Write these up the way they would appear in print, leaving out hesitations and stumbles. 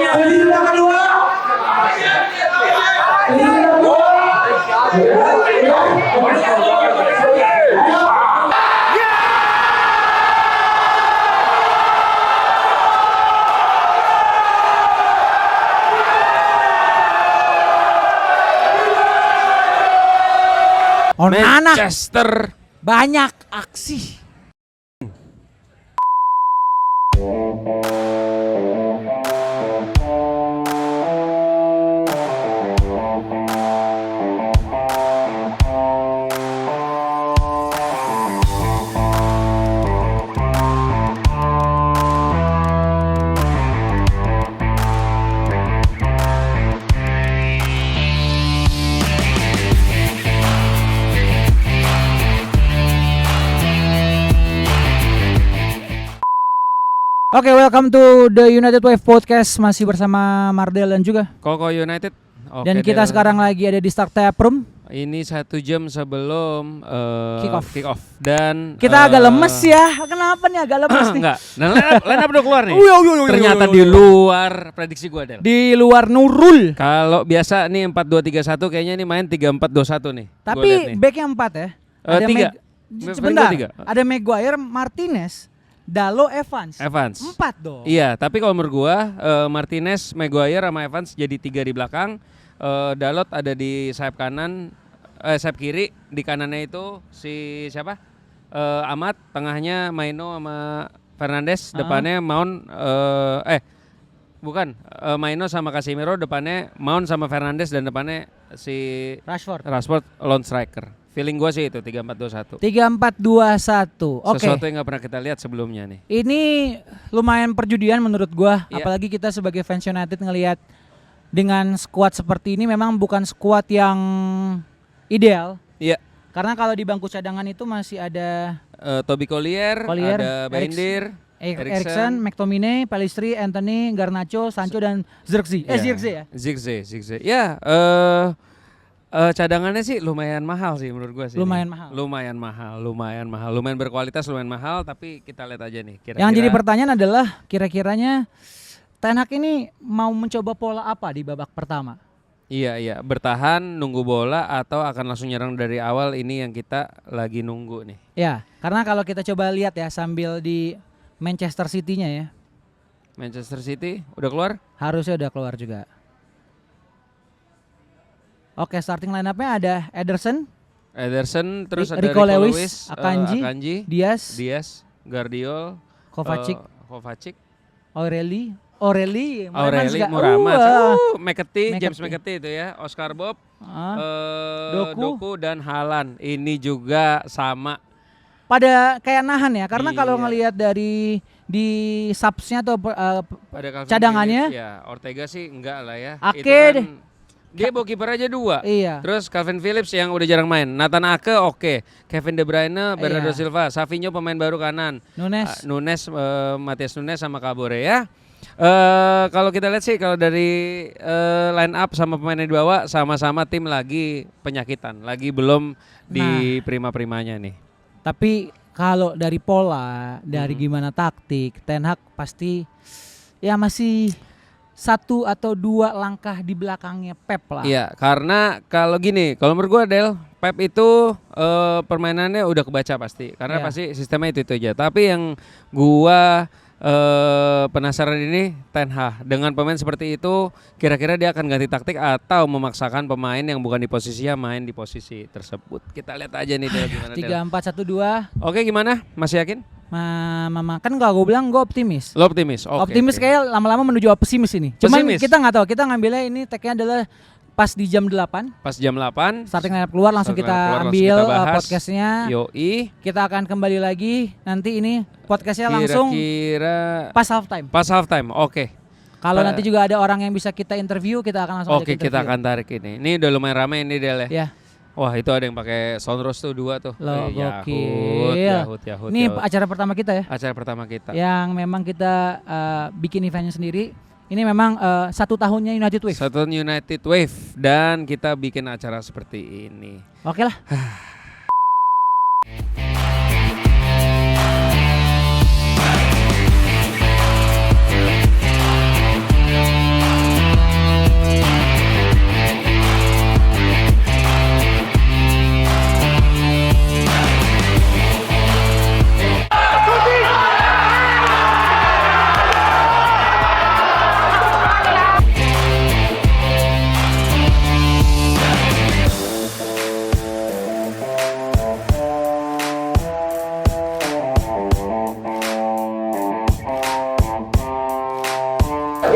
Liga kedua. Liga kedua. Onana Manchester. banyak aksi. Oke, welcome to the United Wave Podcast, masih bersama Mardel dan juga. Koko United. Oke, Dan kita Del. sekarang lagi ada di Start Tap Room. Ini 1 jam sebelum Kick off. Dan Kita agak lemes ya. Kenapa nih agak lemes nih? Enggak. Nah, line up udah keluar nih. Ternyata Ternyata di luar prediksi gua, Del. di luar Nurul. Kalau biasa nih 4-2-3-1 kayaknya ini main 3-4-2-1 nih. Gua liat Tapi nih. backnya 4 ya. Tiga. Sebentar. Tiga. Ada Maguire, Martinez, Dalo, Evans. 4 dong. Iya, tapi kalau menurut gua Martinez, Maguire sama Evans jadi 3 di belakang. Dalot ada di sayap kanan, sayap kiri, di kanannya itu si siapa? Ahmad, tengahnya Maino sama Fernandes, depannya Mount bukan, Maino sama Casemiro, depannya Mount sama Fernandes dan depannya si Rashford lone striker. Feeling gua sih itu 3-4-2-1. 3-4-2-1. Oke. Sesuatu yang nggak pernah kita lihat sebelumnya nih. Ini lumayan perjudian menurut gua, Iya. apalagi kita sebagai fans United ngelihat dengan skuad seperti ini memang bukan skuad yang ideal. Iya. Karena kalau di bangku cadangan itu masih ada Toby Collier, Collier, ada Baindir, Eriksen, McTominay, Pellistri, Anthony, Garnacho, Sancho dan Zirkzee. Zirkzee ya. Zirkzee. Ya, cadangannya sih lumayan mahal sih menurut gua sih. Lumayan mahal. Lumayan berkualitas, lumayan mahal, tapi kita lihat aja nih kira-kira. Yang jadi pertanyaan adalah kira-kiranya Ten Hag ini mau mencoba pola apa di babak pertama? Iya, bertahan, nunggu bola atau akan langsung nyerang dari awal, ini yang kita lagi nunggu nih. Ya, karena kalau kita coba lihat ya sambil di Manchester City-nya ya. Manchester City udah keluar? Harusnya udah keluar juga. Oke, starting line-up-nya ada Ederson, Terus ada Rico Rico Lewis, Lewis, Akanji, Diaz, Guardiol, Kovacic, Kovacic, Aureli, Muramas, McAtee. James McAtee itu ya, Oscar Bob, Doku. Doku dan Haaland. Ini juga sama. Pada kayak nahan ya, karena kalau Iya. ngelihat dari di subs-nya atau Pada Calvin cadangannya, Phillips, ya Ortega sih enggak lah ya. Ake Itu kan deh. dia bawa kiper aja 2. Iya. Terus Calvin Phillips yang udah jarang main, Nathan Ake oke, Kevin De Bruyne, Bernardo Iya. Silva, Savinho pemain baru kanan, Nunes, Matias Nunes sama Kabore ya. Kalau kita lihat sih kalau dari line up sama pemain yang dibawa sama-sama tim lagi penyakitan, lagi belum di prima-primanya nih. Tapi kalau dari pola, dari gimana taktik, Ten Hag pasti ya masih 1 atau 2 langkah di belakangnya Pep lah. Iya, karena kalau gini, kalau menurut gua Del, Pep itu permainannya udah kebaca pasti, karena Iya. pasti sistemnya itu aja. Tapi yang gua penasaran ini Ten Hag dengan pemain seperti itu, kira-kira dia akan ganti taktik atau memaksakan pemain yang bukan di posisinya main di posisi tersebut. Kita lihat aja nih Del gimana Del. 3-4-1-2. Oke, gimana? Masih yakin? Mama kan gue bilang gue optimis. Lo optimis? Oke, Optimis oke. kayak lama-lama menuju pesimis ini. Cuman Pesimis? kita nggak tahu, kita ngambilnya ini tag-nya adalah pas di jam 8. Pas jam 8 Starting lineup keluar langsung Starting kita lineup keluar, langsung ambil kita bahas. podcastnya. Yoi. Kita akan kembali lagi nanti ini podcastnya langsung Kira-kira pas halftime. pas halftime. Oke. Kalau nanti juga ada orang yang bisa kita interview, kita akan langsung Oke, ajak kita interview. akan tarik ini. Ini udah lumayan ramai ini Del ya. Ya, Wah, itu ada yang pakai soundros tuh 2 tuh. lo Yahut. gokil. Ini acara pertama kita ya, acara pertama kita. yang memang kita bikin eventnya sendiri. Ini memang 1 tahunnya United Wave. Satu United Wave dan kita bikin acara seperti ini. Oke lah.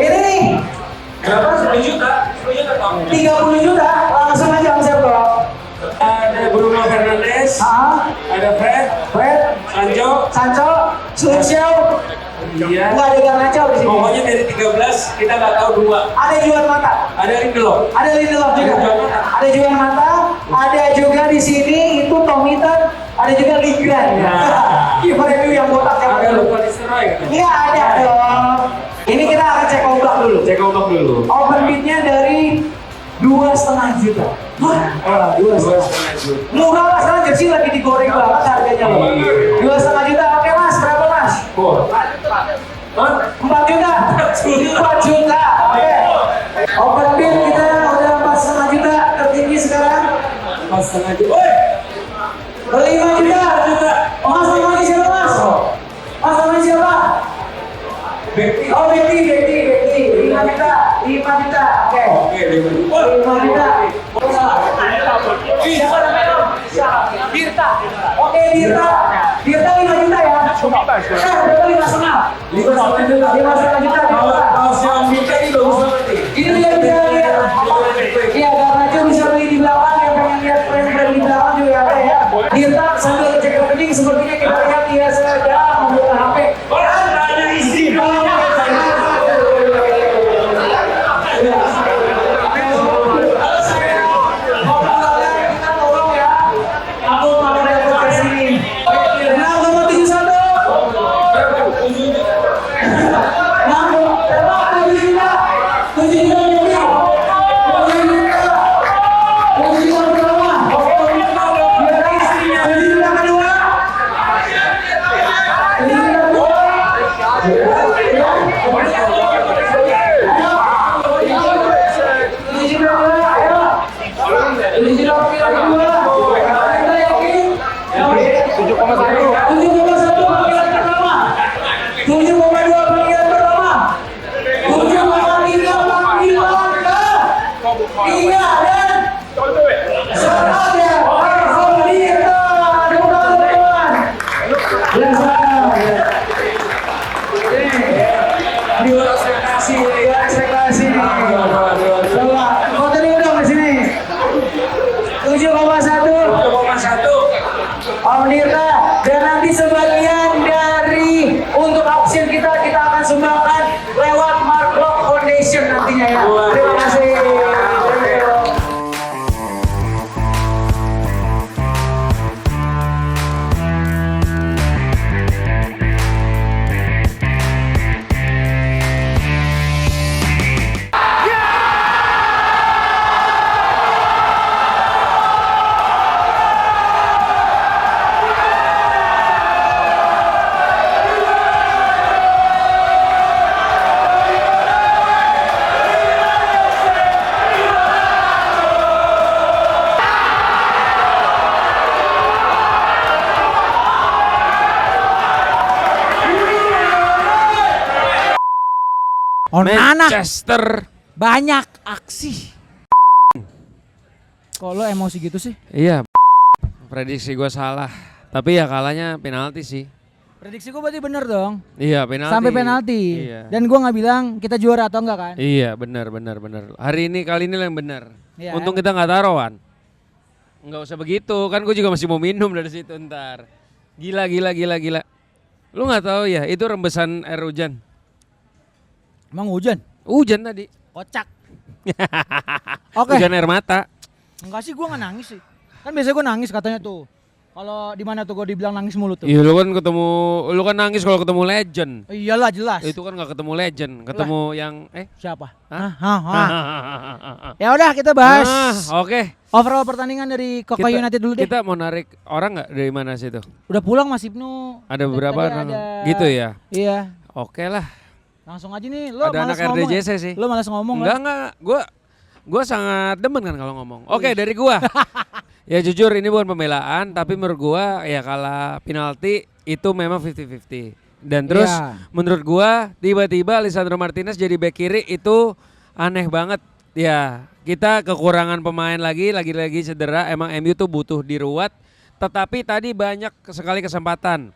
Ini nih. Berapa? 10 juta? 10 juta Tom? 30 juta. Langsung aja Om Septo. Ada Bruno Fernandes, ada Fred, Sancho, Lucio. iya. Enggak ada Garnacho di sini. Pokoknya dari 13 kita nggak tahu 2. Ada Juan Mata. Ada Lindelof. Ada Lindelof juga. Ada Juan Mata. Ada juga di sini itu Tomitan. Ada juga Lingard. Kiper itu yang botak yang Ada Luka Nistelrooy kan? Enggak ada dong. Ini kita akan cek ombak dulu. Cek ombak dulu. Open bidnya dari 2,5 juta. Wah, 2,5 juta. Murah lah, sekarang jersey lagi digoreng banget harganya loh. 2,5 juta. Oke Mas, berapa Mas? 4 juta. 4 juta. Oke. Open bid kita udah 4,5 juta. Tertinggi sekarang 4,5 juta. 5 juta. Mas namanya siapa Mas? Mas namanya siapa? Oh Betty. 5 juta. Oke. Oke, 5 juta. 5 juta. Siapa namanya? Dirta. Oke, Dirta 5 juta ya. Berapa 5,5? 5,5 juta. Kalau siapa minta ini bagus banget nih. Ini dia bisa lihat. Iya, Garnacho bisa beli di belakang. Yang pengen lihat frame di belakang juga ada ya. Dirta sambil cek rekening sepertinya kita lihat dia sedang membuka HP. Ada isi. Om Dirta, dan nanti sebagian dari untuk auction kita akan sumbangkan lewat Mark Block Foundation nantinya ya. Terima kasih. Manchester. Banyak aksi. Kok lo emosi gitu sih? Iya. Prediksi gue salah. Tapi ya kalahnya penalti sih. Prediksi gue berarti bener dong. Iya, penalti. Sampai penalti. Iya. Dan gue nggak bilang kita juara atau enggak kan? Iya, benar. Kali ini yang benar. Iya, Untung kita nggak taruhan. Nggak usah begitu, kan gue juga masih mau minum dari situ ntar. Gila. Lu nggak tahu ya, itu rembesan air hujan. Emang hujan? Hujan tadi. Kocak. Oke. Hujan air mata. Enggak sih, gue nggak nangis sih. Kan biasanya gue nangis katanya tuh. Kalau di mana tuh gue dibilang nangis mulu tuh? Iya, lu kan nangis kalau ketemu legend. Iyalah jelas. Itu kan nggak ketemu legend, ketemu yang Siapa? Hah? Ya udah kita bahas. Oke. Overall pertandingan dari Koko United dulu deh. Kita mau narik orang nggak dari mana situ? Udah pulang Mas Ibnu. Ada beberapa Tadi orang. ada... Gitu ya. Iya. Oke lah. Langsung aja nih, lo Ada malas anak ngomong. RDJC sih. Lo malas ngomong. Enggak. Gua sangat demen kan kalau ngomong. Oke, dari gua. Ya jujur ini bukan pembelaan, tapi menurut gua ya kalah penalti itu memang 50-50. Dan terus menurut gua tiba-tiba Lisandro Martinez jadi bek kiri itu aneh banget. Ya, kita kekurangan pemain lagi cedera. Emang MU tuh butuh diruat. Tetapi tadi banyak sekali kesempatan.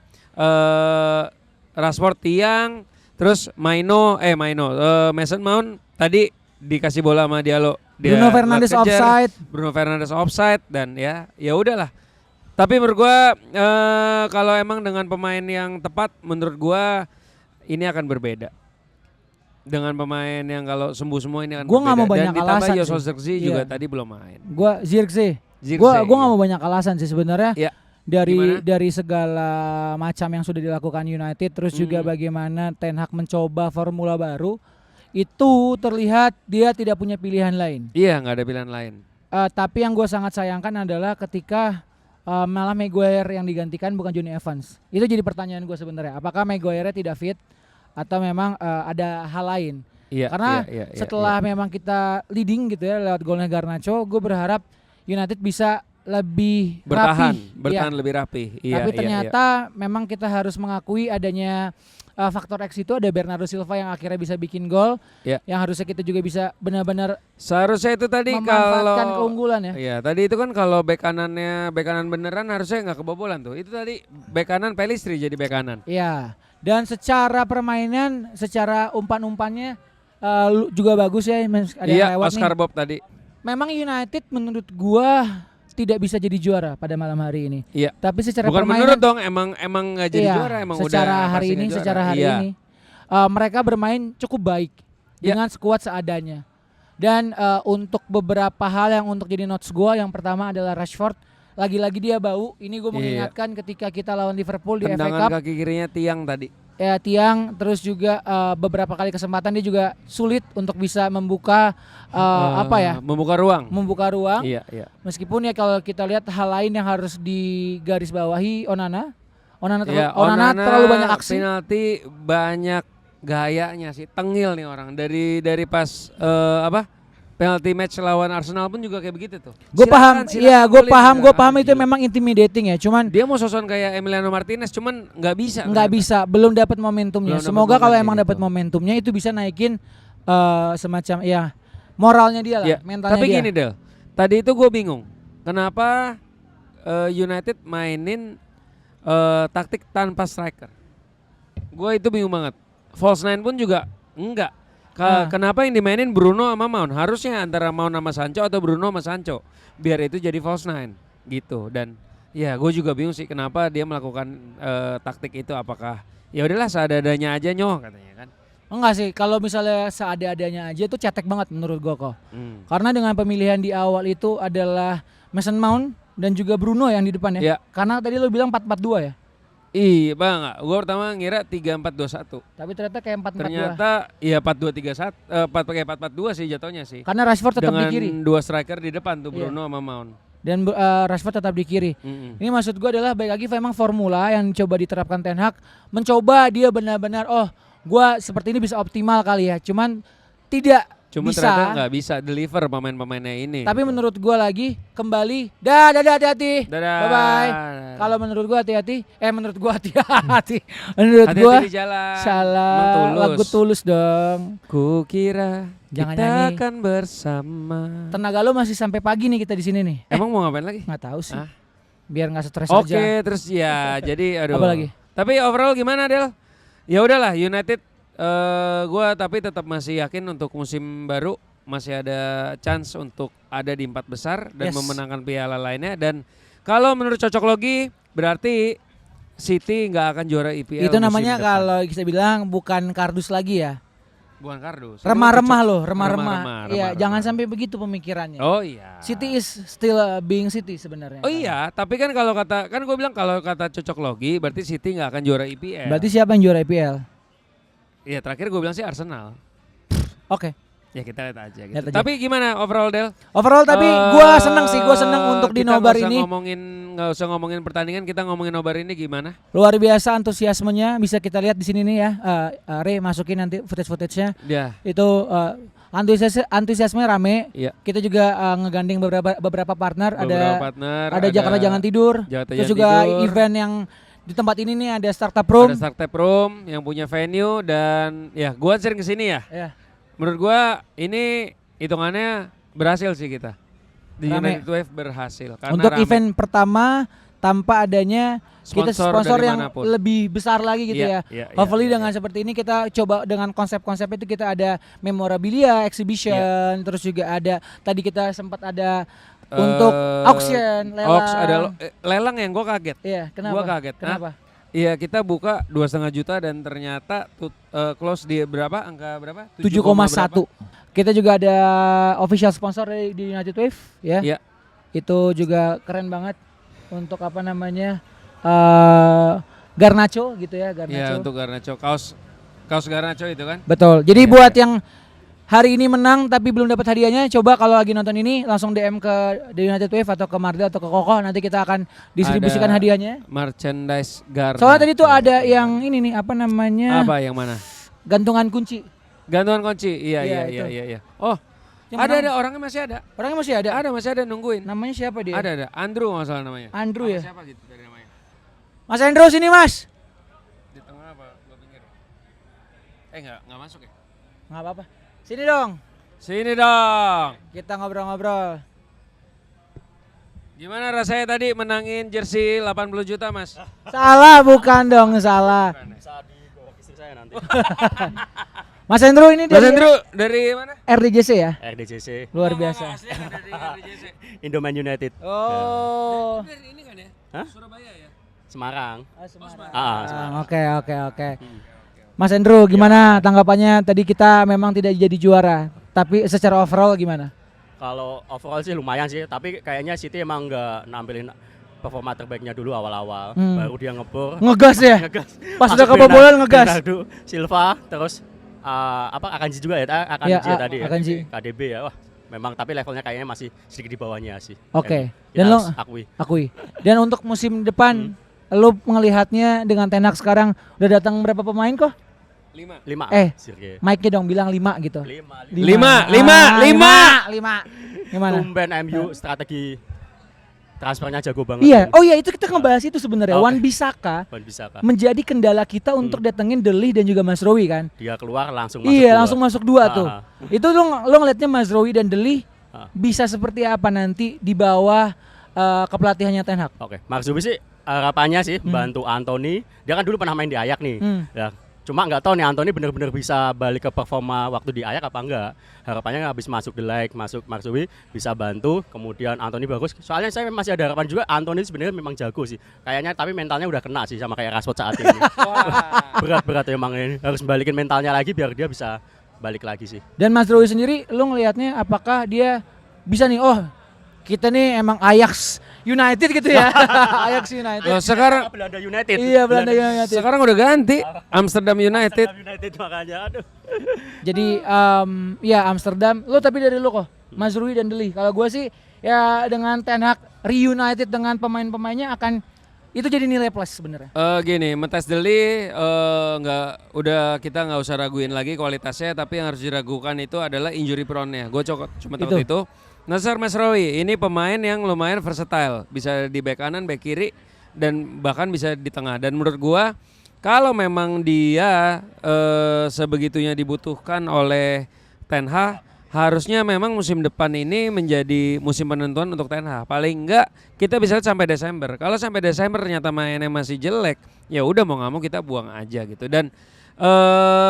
Rashford tiang, Terus Mason Mount tadi dikasih bola sama Diallo. Bruno Fernandes kejar, offside. Bruno Fernandes offside dan ya udahlah. Tapi menurut gua kalau emang dengan pemain yang tepat, menurut gua ini akan berbeda. Dengan pemain yang kalau sembuh semua ini akan Gua berbeda. nggak mau banyak dan ditambah alasan Joshua sih. Zirkzee juga Iya. tadi belum main. Gua Zirkzee. Zirkzee, Gua nggak iya. mau banyak alasan sih sebenarnya. Iya. Dari Gimana? segala macam yang sudah dilakukan United, terus juga bagaimana Ten Hag mencoba formula baru, itu terlihat dia tidak punya pilihan lain. Iya, nggak ada pilihan lain. Tapi yang gue sangat sayangkan adalah ketika malah Maguire yang digantikan bukan Johnny Evans. Itu jadi pertanyaan gue sebenarnya. Apakah Maguire tidak fit atau memang ada hal lain? Iya. Karena iya, setelah memang kita leading gitu ya lewat golnya Garnacho, gue berharap United bisa lebih bertahan rapi. lebih rapi. Iya, Tapi iya, ternyata memang kita harus mengakui adanya faktor X itu, ada Bernardo Silva yang akhirnya bisa bikin gol, Iya. yang harusnya kita juga bisa benar-benar seharusnya itu tadi memanfaatkan kalau keunggulan ya. Iya, tadi itu kan kalau bek kanan beneran harusnya nggak kebobolan tuh. Itu tadi bek kanan Pelistri jadi bek kanan. Iya. Dan secara permainan, secara umpan-umpannya juga bagus ya. Ada yang Iya, lewat Oscar nih. Bob tadi. Memang United menurut gua tidak bisa jadi juara pada malam hari ini. Iya. Tapi secara Bukan permainan menurut dong, emang nggak jadi iya, juara, emang secara udah hari pasti ini, nggak juara. secara hari Iya. ini mereka bermain cukup baik Iya. dengan skuad seadanya. Dan untuk beberapa hal yang untuk jadi notes gua, yang pertama adalah Rashford. Lagi-lagi dia bau. Ini gue Iya. mengingatkan ketika kita lawan Liverpool di FA Tendangan Cup. kaki kirinya tiang tadi. Ya, tiang, terus juga beberapa kali kesempatan dia juga sulit untuk bisa membuka Membuka ruang. membuka ruang. Iya, iya. Meskipun ya kalau kita lihat hal lain yang harus digarisbawahi, Onana Iya, Onana terlalu banyak aksi. Penalti banyak gayanya sih. Tengil nih orang dari pas penalti match lawan Arsenal pun juga kayak begitu tuh. Gue paham, iya gue golin, paham itu gila. memang intimidating ya. Cuman Dia mau sosokan kayak Emiliano Martinez, cuman nggak bisa. nggak ternyata. bisa, belum dapat momentumnya. Belum dapat Semoga kalau momennya emang dapat gitu. momentumnya itu bisa naikin semacam ya moralnya dia lah, Ya, mentalnya tapi dia. gini Del, tadi itu gue bingung, kenapa United mainin taktik tanpa striker? Gue itu bingung banget. False nine pun juga enggak. Kenapa yang dimainin Bruno sama Mount? Harusnya antara Mount sama Sancho atau Bruno sama Sancho, biar itu jadi false nine gitu. Dan ya gue juga bingung sih kenapa dia melakukan taktik itu. Apakah ya udahlah seadanya aja nyoh katanya kan? Enggak sih, kalau misalnya seadanya aja itu cetek banget menurut gua kok. Hmm. Karena dengan pemilihan di awal itu adalah Mason Mount dan juga Bruno yang di depan ya. Iya. Karena tadi lo bilang 4-4-2 ya. Iya bang, gue pertama ngira 3-4-2-1. Tapi ternyata kayak 4-4-2. Ternyata iya 4-2-3-1, 4-4-2 sih jatuhnya sih. Karena Rashford tetap Dengan di kiri dua striker di depan tuh Iya. Bruno sama Mount. dan Rashford tetap di kiri. Mm-mm. Ini maksud gua adalah baik lagi memang formula yang coba diterapkan Ten Hag, mencoba dia benar-benar gua seperti ini bisa optimal kali ya. Cuman tidak Cuma bisa. ternyata nggak bisa deliver pemain-pemainnya ini. Tapi menurut gua lagi kembali dadah hati-hati. Dadah. Bye bye. Kalau menurut gua hati-hati, menurut gua hati-hati. Menurut Hati-hati gua di jalan. salah Mentulus. lagu tulus dong. Kukira Jangan kita nyanyi. akan bersama. Tenaga lo masih sampai pagi nih kita di sini nih. Emang mau ngapain lagi? Nggak tahu sih. Ah. Biar nggak stres Oke, aja. terus ya jadi aduh. Apa lagi? Tapi overall gimana Del? Ya udahlah United gua tapi tetap masih yakin untuk musim baru masih ada chance untuk ada di 4 besar dan Yes. memenangkan piala lainnya. Dan kalau menurut cocok logi berarti City nggak akan juara IPL. Itu musim namanya depan. kalau kita bilang bukan kardus lagi ya. bukan kardus. Itu Remah-remah cucuk. loh, remah-remah. Iya, remah-remah. jangan sampai begitu pemikirannya. Oh iya. City is still being City sebenarnya. Oh iya, tapi kan kalau kata kan gue bilang kalau kata cocok logi berarti City nggak akan juara IPL. Berarti siapa yang juara IPL? Iya terakhir gue bilang sih Arsenal. Oke. Ya kita lihat aja gitu. Lihat aja. Tapi gimana overall Del? Overall tapi gua seneng sih, gua seneng untuk di Kita nobar nggak usah ini. nggak usah ngomongin pertandingan, kita ngomongin nobar ini gimana? Luar biasa antusiasmenya, bisa kita lihat di sini nih ya. Re masukin nanti footage-nya. Ya. Itu antusiasmenya rame. Iya. Kita juga ngegandeng beberapa partner. Beberapa partner, ada Jakarta Jangan Tidur. Jakarta Terus Jangan juga Tidur. event yang di tempat ini nih ada Startup Room. Ada Startup Room yang punya venue dan ya gua sering kesini ya. Ya. Menurut gua ini hitungannya berhasil sih kita. Di Rame. United Wave berhasil karena Untuk rame. event pertama tanpa adanya kita sponsor dari yang manapun. lebih besar lagi gitu Iya, ya. iya, iya, Hopefully iya, dengan seperti ini kita coba dengan konsep-konsep itu kita ada memorabilia, exhibition, terus juga ada tadi kita sempat ada untuk auction, lelang. Ada lelang yang gue kaget. Iya, kenapa? Gua kaget. Kenapa? Iya, kita buka 2,5 juta dan ternyata close di berapa? Angka berapa? 7,1. Kita juga ada official sponsor di United Wave ya. Iya. Itu juga keren banget untuk apa namanya? Garnacho gitu ya, Garnacho. Iya, untuk Garnacho. Kaos Garnacho itu kan? Betul. Jadi Iya, buat iya. yang hari ini menang tapi belum dapat hadiahnya, coba kalau lagi nonton ini langsung DM ke The United Wave atau ke Mardel atau ke Koko, nanti kita akan distribusikan Ada hadiahnya. Merchandise Garnacho. Soalnya tadi tuh ada yang ini nih apa namanya? Apa yang mana? Gantungan kunci. Gantungan kunci. Iya, Iya, iya, itu. iya. Oh, Yang ada menang. orangnya masih ada. Orangnya masih ada. Masih ada nungguin. Namanya siapa dia? Ada. Andrew nggak salah namanya. Andrew Apa ya. Siapa gitu dari namanya? Mas Andrew sini Mas. Di tengah apa? Gua pinggir. Nggak masuk ya? Nggak apa-apa. Sini dong. Sini dong. Kita ngobrol-ngobrol. Gimana rasanya tadi menangin jersey 80 juta, Mas? Salah bukan dong, salah. Bisa digorok istri saya nanti. Mas Andrew ini Mas dari Andrew dari mana? RDJC ya? RDJC, Luar biasa. Asli dari RJC. Indoman United. Oh. Dari ini kan ya? Hah? Surabaya ya? Semarang. Semarang. Semarang. Oke. Mas Andrew, gimana tanggapannya? Tadi kita memang tidak jadi juara, tapi secara overall gimana? Kalau overall sih lumayan sih, tapi kayaknya City emang nggak nampilin performa terbaiknya dulu awal-awal. Baru dia ngebor. Ngegas ya? Ngegas. Pas Masuk udah kebobolan ngegas. Bernardo Silva, terus Akanji juga ya? Akanji Iya, ya tadi ya? Akanji. KDB ya, wah memang tapi levelnya kayaknya masih sedikit di bawahnya sih. Oke. Dan Dan lo kita harus akui. akui. Dan untuk musim depan, lo melihatnya dengan Ten Hag sekarang udah datang berapa pemain kok? 5. 5. Eh, Mike-nya dong bilang 5 gitu. 5. Lima. Gimana? Tumben MU strategi transfernya jago banget. Iya, oh iya itu kita ngebahas itu sebenarnya. Oke. Wan Bissaka Wan Bissaka. menjadi kendala kita untuk datengin The Lee dan juga Mas Rowi kan. Dia keluar langsung masuk. Iya, dua. langsung masuk 2 tuh. Ah. Itu lo ngeliatnya Mas Rowi dan The Lee Ah. bisa seperti apa nanti di bawah kepelatihannya Ten Hag? Oke, Marzubi sih harapannya sih bantu Anthony. Dia kan dulu pernah main di Ajax nih. Ya, cuma nggak tahu nih Anthony benar-benar bisa balik ke performa waktu di Ajax apa enggak. Harapannya habis masuk The Like, masuk Marzubi bisa bantu. Kemudian Anthony bagus. Soalnya saya masih ada harapan juga Anthony sebenarnya memang jago sih. Kayaknya tapi mentalnya udah kena sih sama kayak Rashford saat ini. Berat emang ini. Harus balikin mentalnya lagi biar dia bisa balik lagi sih. Dan Mas Rowi sendiri lo ngelihatnya apakah dia bisa nih, oh kita nih emang Ajax United gitu ya. Ajax United. Loh, sekarang Belanda United. Iya, Belanda United. sekarang udah ganti Amsterdam United. United makanya aduh. Jadi ya Amsterdam. Lo tapi dari lo kok, Mas Rui dan Deli. Kalau gue sih ya dengan Ten Hag reunited dengan pemain-pemainnya akan itu jadi nilai plus sebenarnya. Gini, Matthias De Ligt kita nggak usah raguin lagi kualitasnya, tapi yang harus diragukan itu adalah injury prone-nya. Gue cuma takut itu. Nacer Mazraoui ini pemain yang lumayan versatile, bisa di back kanan, back kiri, dan bahkan bisa di tengah. Dan menurut gue kalau memang dia sebegitunya dibutuhkan oleh Ten Hag, harusnya memang musim depan ini menjadi musim penentuan untuk Ten Hag. Paling enggak kita bisa lihat sampai Desember. Kalau sampai Desember ternyata mainnya masih jelek, ya udah mau nggak mau kita buang aja gitu. Dan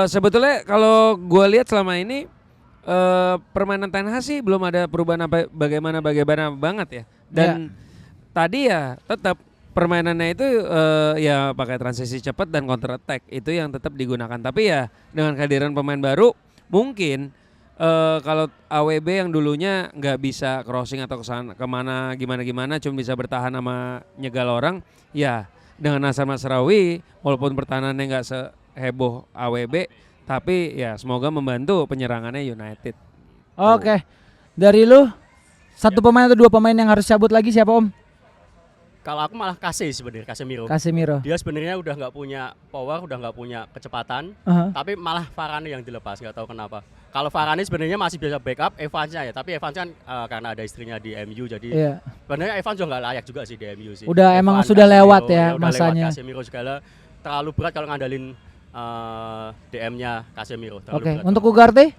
sebetulnya kalau gue lihat selama ini permainan Ten Hag sih belum ada perubahan bagaimana banget ya. Dan tadi ya tetap permainannya itu ya pakai transisi cepat dan counter attack itu yang tetap digunakan. Tapi ya dengan kehadiran pemain baru mungkin kalau AWB yang dulunya nggak bisa crossing atau kesana kemana gimana cuma bisa bertahan sama nyegal orang, ya dengan Nacer Mazraoui walaupun pertahanannya nggak seheboh AWB, tapi ya semoga membantu penyerangannya United. Oke. Dari lu satu pemain atau dua pemain yang harus cabut lagi siapa Om? Kalau aku malah sebenarnya Casemiro. Casemiro. Dia sebenarnya udah nggak punya power, udah nggak punya kecepatan, tapi malah Varane yang dilepas, nggak tahu kenapa. Kalau Varane sebenarnya masih bisa backup Evansnya ya, tapi Evans kan karena ada istrinya di MU jadi sebenarnya Evans juga nggak layak juga sih di MU sih. Udah emang sudah lewat ya masanya. Casemiro segala terlalu berat kalau ngandalin DM-nya Casemiro. Oke, untuk Ugarte?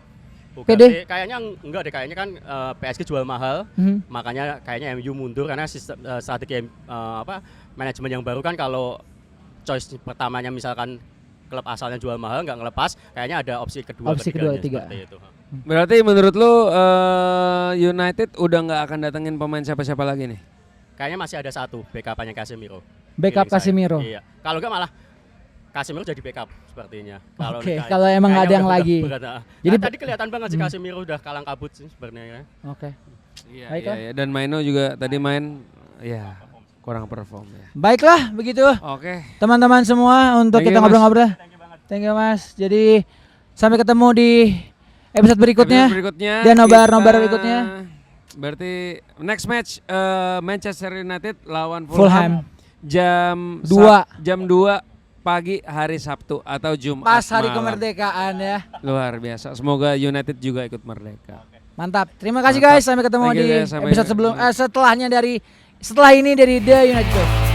PD? Kayaknya enggak deh, kayaknya kan PSG jual mahal, makanya kayaknya MU mundur karena sistem strategi manajemen yang baru kan kalau choice pertamanya misalkan klub asalnya jual mahal nggak ngelepas, kayaknya ada opsi kedua, Opsi kedua, ketiganya, ketiga. seperti itu. Berarti menurut lu United udah nggak akan datengin pemain siapa-siapa lagi nih? Kayaknya masih ada satu backup-nya Casemiro. Backup Feeling saya. Casemiro. Iya. Kalau enggak malah Casemiro jadi backup sepertinya. Oke, kalau emang nggak ada yang lagi. Jadi tadi kelihatan banget sih Casemiro udah kalang kabut sih sebenarnya. Oke. Iya, Baiklah. iya, dan Maino juga tadi main ya kurang perform ya. Baiklah begitu. Oke. Teman-teman semua untuk Thank kita you, Mas. ngobrol-ngobrol. Thank you Mas. Jadi sampai ketemu di episode berikutnya. Episode berikutnya Dan nobar kita- berikutnya. Berarti next match Manchester United lawan Fulham. Fulham jam 2 pagi hari Sabtu atau Jumat Pas hari malam. kemerdekaan ya. Luar biasa. Semoga United juga ikut merdeka. Mantap. Terima kasih Mantap. guys. Sampai ketemu Thank you, di guys. Sampai- episode setelah ini dari The United Show.